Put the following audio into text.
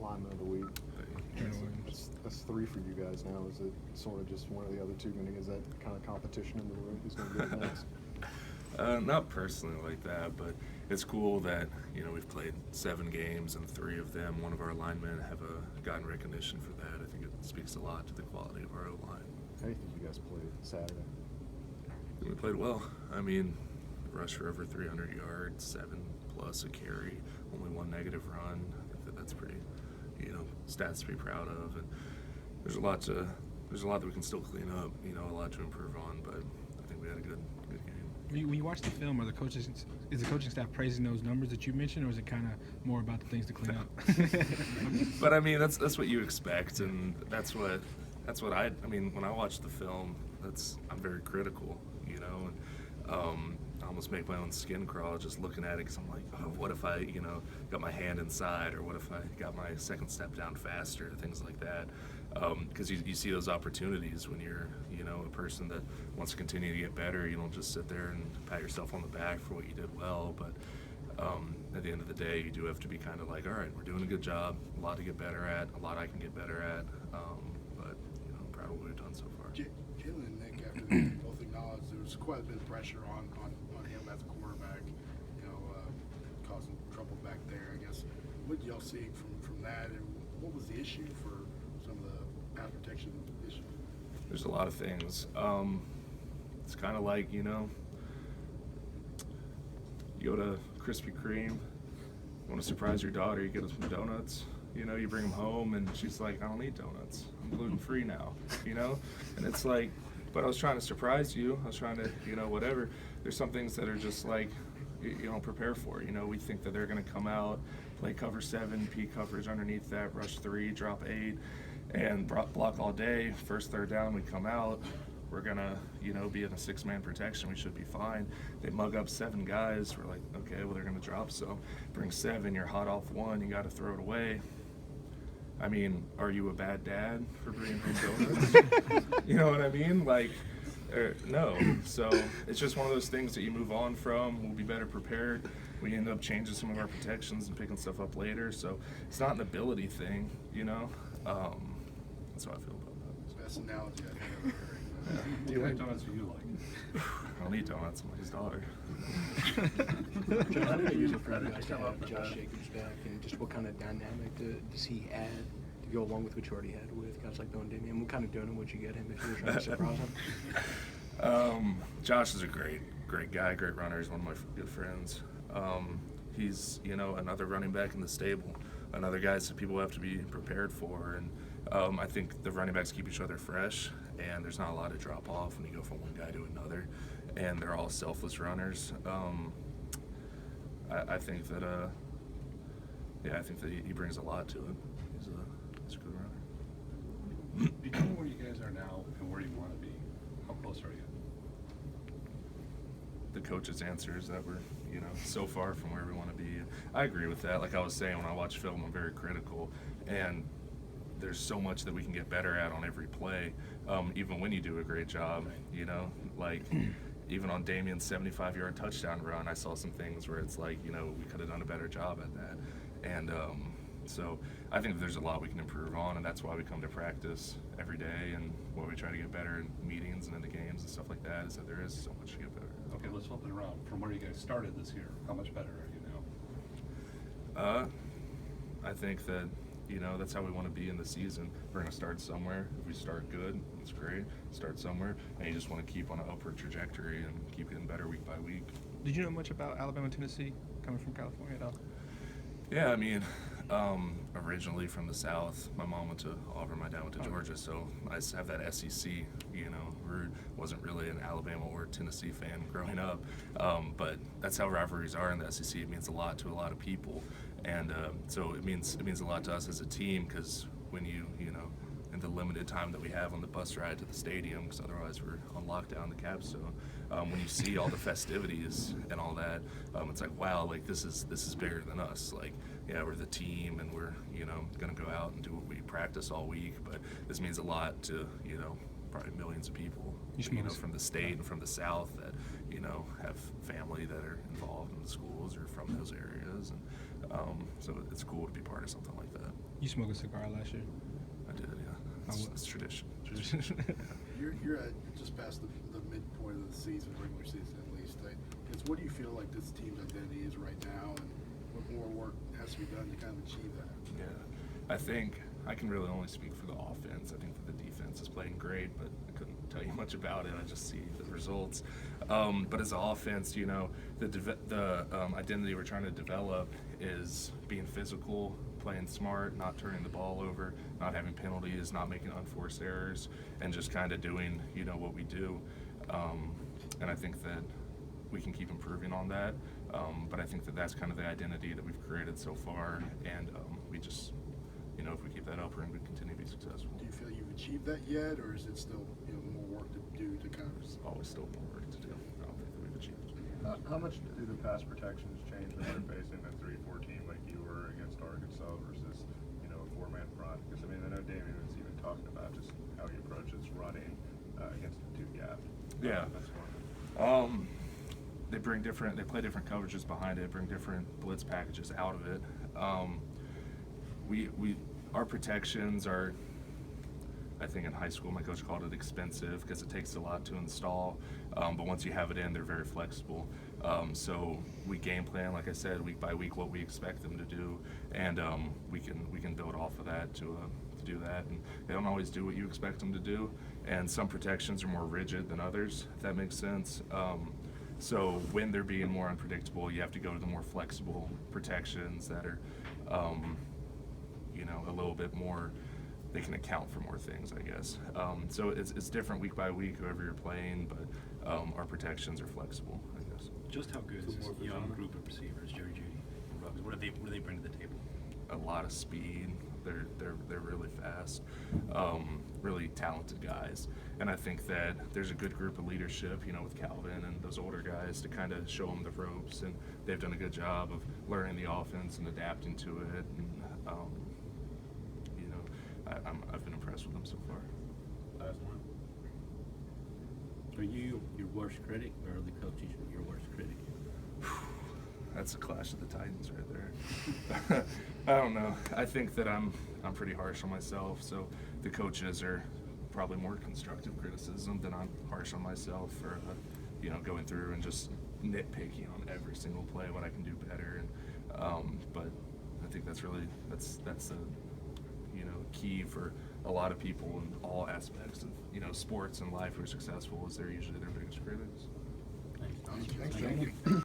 Lineman of the Week. Jonah Williams. That's 3 for you guys now. Is it sort of just one of the other 2 going to, is that kind of competition in the room? Who's going to get it next? Not personally like that, but it's cool that, you know, we've played 7 games and 3 of them, one of our linemen have gotten recognition for that. I think it speaks a lot to the quality of our O-line. How do you think you guys played Saturday? We played well. I mean, rush for over 300 yards, 7 plus a carry, only 1 negative run. I think that's pretty, you know, stats to be proud of. And there's a lot that we can still clean up, you know, a lot to improve on, but I think we had a good game. When you watch the film, is the coaching staff praising those numbers that you mentioned, or is it kind of more about the things to clean up? But I mean, that's what you expect, and that's what I mean, when I watch the film, I'm very critical, you know, and I almost make my own skin crawl just looking at it, because I'm like, oh, what if I, you know, got my hand inside, or what if I got my second step down faster, things like that. Because you see those opportunities when you're, you know, a person that wants to continue to get better. You don't just sit there and pat yourself on the back for what you did well, but at the end of the day, you do have to be kind of like, all right, we're doing a good job, a lot to get better at, a lot I can get better at, but, you know, I'm proud of what we've done so far. Jalen and Nick, after they both acknowledged there was quite a bit of pressure on him as a quarterback, you know, causing trouble back there, I guess. What did y'all see from that, and what was the issue for some of the pass protection issues? There's a lot of things. It's kind of like, you know, you go to Krispy Kreme, you want to surprise your daughter, you get her some donuts, you know, you bring them home, and she's like, I don't eat donuts, I'm gluten-free now, you know? And it's like, but I was trying to surprise you, I was trying to, you know, whatever. There's some things that are just like, you don't prepare for. You know, we think that they're going to come out, play cover 7, P coverage underneath that, rush 3, drop 8, and block all day. First, third down, we come out, we're going to, you know, be in a 6-man protection. We should be fine. They mug up 7 guys. We're like, okay, well, they're going to drop. So bring 7, you're hot off 1, you got to throw it away. I mean, are you a bad dad for bringing home donuts? You know what I mean? Like, no. So it's just one of those things that you move on from. We'll be better prepared. We end up changing some of our protections and picking stuff up later. So it's not an ability thing, you know? That's how I feel about that. Best analogy I've ever heard. Do you like donuts? Do you like? I don't eat donuts. I'm like his daughter. How did it usually for you guys to have Josh Jacobs back, and just what kind of dynamic does he add to go along with what you already had with guys like Bill and Damian? What kind of donut would you get him if you were trying to surprise him? Josh is a great guy, great runner. He's one of my good friends. He's, you know, another running back in the stable, another guy that people have to be prepared for. And I think the running backs keep each other fresh, and there's not a lot of drop off when you go from one guy to another. And they're all selfless runners. I think that, I think that he brings a lot to it. He's a good runner. Between where you guys are now and where you want to be, how close are you? The coach's answer is that we're, you know, so far from where we want to be. I agree with that. Like I was saying, when I watch film, I'm very critical, and there's so much that we can get better at on every play, even when you do a great job, you know, like even on Damian's 75-yard touchdown run, I saw some things where it's like, you know, we could have done a better job at that. And so I think there's a lot we can improve on, and that's why we come to practice every day, and why we try to get better in meetings and in the games and stuff like that, is that there is so much to get better. Okay, let's flip it around. From where you guys started this year, how much better are you now? I think that, you know, that's how we want to be in the season. We're going to start somewhere. If we start good, it's great. Start somewhere, and you just want to keep on an upward trajectory and keep getting better week by week. Did you know much about Alabama and Tennessee coming from California at all? Yeah, I mean, originally from the South. My mom went to Auburn, my dad went to Georgia, so I just have that SEC, you know, root. Wasn't really an Alabama or Tennessee fan growing up, but that's how rivalries are in the SEC. It means a lot to a lot of people, and so it means a lot to us as a team, because when you know, in the limited time that we have on the bus ride to the stadium, because otherwise we're on lockdown, the capstone, when you see all the festivities and all that, it's like, wow, like this is bigger than us. Like, yeah, we're the team, and we're, you know, gonna go out and do what we practice all week, but this means a lot to, you know, probably millions of people, you know, from the state and from the South that, you know, have family that are involved in the schools or from those areas, and so it's cool to be part of something like that. You smoked a cigar last year. I did, yeah. Oh, It's tradition. You're at just past the midpoint of the season, regular season at least. What do you feel like this team's identity is right now, and what more work has to be done to kind of achieve that? Yeah, I think I can really only speak for the offense. I think that the defense is playing great, but I couldn't tell you much about it. I just see the results. But as an offense, you know, the identity we're trying to develop is being physical, playing smart, not turning the ball over, not having penalties, not making unforced errors, and just kind of doing, you know, what we do. And I think that we can keep improving on that. But I think that that's kind of the identity that we've created so far, and we just, you know, if we keep that up, we're going to continue to be successful. Do you feel you've achieved that yet, or is it still, you know, more work to do to kind of? Always still more work to do. I don't think that we've achieved it. How much do the pass protections change when you're facing a 3-4 team like you were against Arkansas versus, you know, a 4-man front? Because I mean, I know Damian was even talking about just how he approaches running against a 2-gap. Yeah. That's one. They play different coverages behind it, bring different blitz packages out of it. Our protections are, I think in high school my coach called it expensive because it takes a lot to install, but once you have it in, they're very flexible. So we game plan, like I said, week by week what we expect them to do, and we can build off of that to do that. And they don't always do what you expect them to do, and some protections are more rigid than others, if that makes sense. So when they're being more unpredictable, you have to go to the more flexible protections that are, you know, a little bit more, they can account for more things, I guess. So it's different week by week, whoever you're playing, but our protections are flexible, I guess. Just how good is this young group of receivers, Jerry Judy and Ruggs? What do they bring to the table? A lot of speed. They're really fast, really talented guys, and I think that there's a good group of leadership, you know, with Calvin and those older guys to kind of show them the ropes, and they've done a good job of learning the offense and adapting to it, and you know, I've been impressed with them so far. Last one. Are you your worst critic, or are the coaches your worst critic? That's a clash of the Titans right there. I don't know. I think that I'm pretty harsh on myself, so the coaches are probably more constructive criticism than I'm harsh on myself for, you know, going through and just nitpicking on every single play what I can do better. And but I think that's really that's the, you know, key for a lot of people in all aspects of, you know, sports and life who are successful is they're usually their biggest critics. Thanks. Thanks, Jamie.